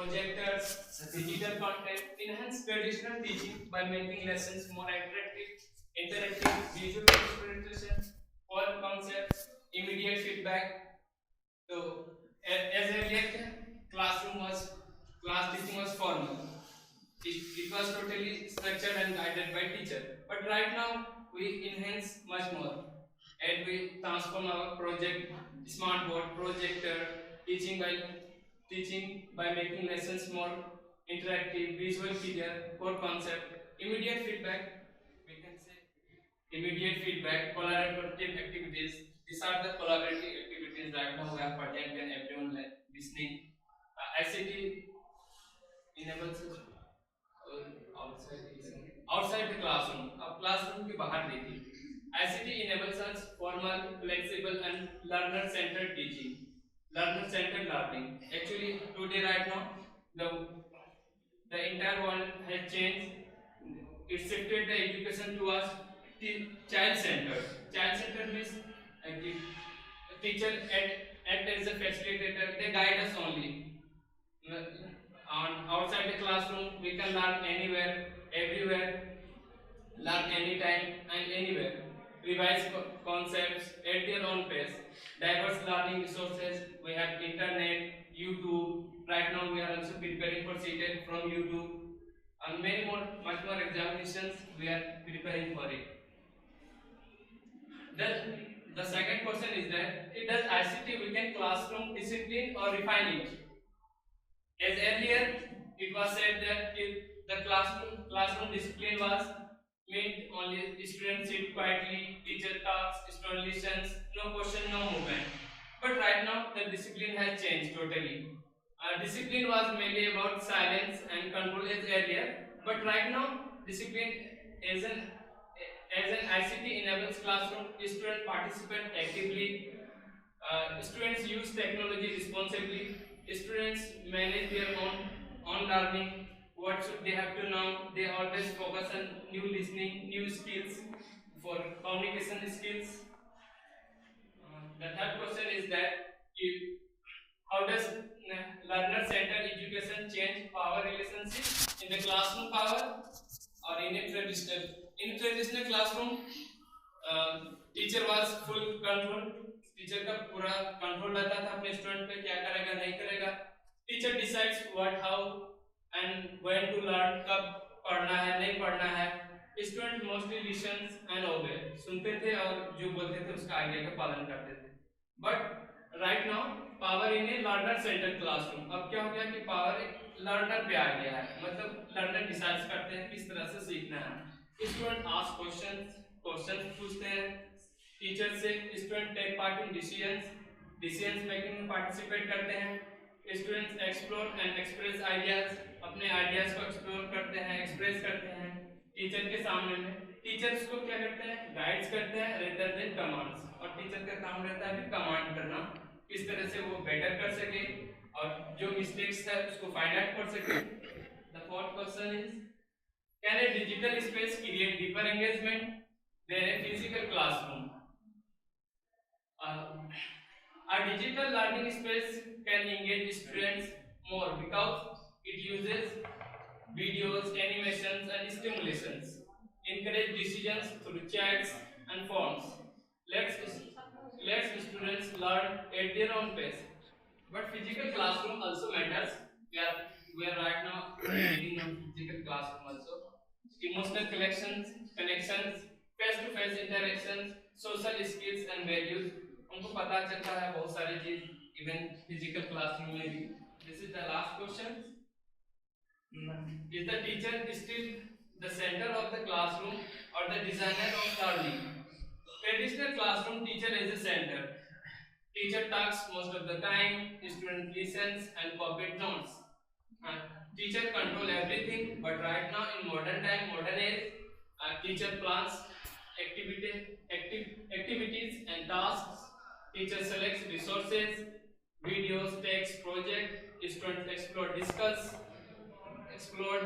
projectors, digital content, enhance traditional teaching by making lessons more interactive, visual representation, core concepts, immediate feedback. So, as earlier, class teaching was formal. It was totally structured and guided by teacher. But right now, we enhance much more, and we transform our project, smart board, projector, teaching by making lessons more interactive, visual clear, core concept, immediate feedback. We can say immediate feedback, collaborative activities. These are the collaborative activities right now we are present and everyone listening. ICT enables us outside the classroom. अब classroom के बाहर देखिए. ICT enables us formal, flexible, and learner-centered teaching. Learner-centered learning. Actually, today right now, the entire world has changed. It shifted the education towards child-centered. Child-centered means teacher act as a facilitator. They guide us only. On outside the classroom, we can learn anywhere, everywhere, learn anytime and anywhere, revise concepts at their own pace. Diverse learning resources, we have internet, YouTube. Right now we are also preparing for CTET from YouTube, and many more, much more examinations we are preparing for it. Then the second question is that it does ICT weaken classroom discipline or refine it? As earlier, it was said that the classroom discipline was meant only students sit quietly, teacher talks, student listens, no question, no movement. But right now, the discipline has changed totally. Discipline was mainly about silence and control as earlier, but right now, discipline as an ICT enables classroom students participate actively. Students use technology responsibly. Students manage their own learning. What should they have to know? They always focus on new listening, new skills for communication skills. The third question is that how does learner-centered education change power relationship in the classroom power or in a traditional classroom? Teacher was full control. Teacher का पूरा control रहता था अपने student पे, क्या करेगा नहीं करेगा. Teacher decides what how and when to learn, कब पढ़ना है नहीं पढ़ना है. स्टूडेंट मोस्टली लिसन्स एंड ओबे, सुनते थे और जो बोलते थे उसका आज्ञा का पालन करते थे. But right now power in A learner centre classroom. अब क्या हो गया कि पावर लर्नर पे आ गया है, मतलब लर्नर डिसाइड करते हैं किस तरह से सीखना है. स्टूडेंट आस्क क्वेश्चन पूछते हैं टीचर से. Student take part in decisions making में पार्टिसिपेट करते हैं. Students explore and express ideas, अपने आइडियाज को एक्सप्लोर करते हैं, एक्सप्रेस करते हैं टीचर के सामने में. टीचर्स को क्या करते हैं, गाइड्स करते हैं रेदर देन कमांड्स. और टीचर का काम रहता है कमांड करना, किस तरह से वो बेटर कर सके और जो मिस्टेक्स है उसको फाइंड आउट कर सके. The fourth question is can a digital space create deeper engagement than a physical classroom? A digital learning space can engage students more because it uses videos, animations, and stimulations. Encourage decisions through chats and forms. Let students learn at their own pace. But physical classroom also matters. We are right now reading on physical classroom also. Emotional connections, face-to-face interactions, social skills and values. उनको पता चलता है बहुत सारी चीज even physical classroom में भी. This is the last question. Is the teacher still the center of the classroom or the designer of learning? Traditional classroom teacher is the center. Teacher talks most of the time, student listens and copy notes. Teacher control everything, but right now in modern age, teacher plans activities and tasks. Teacher selects resources, videos, text, project. Students explore,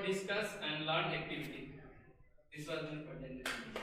discuss, and learn activity. This was the presentation.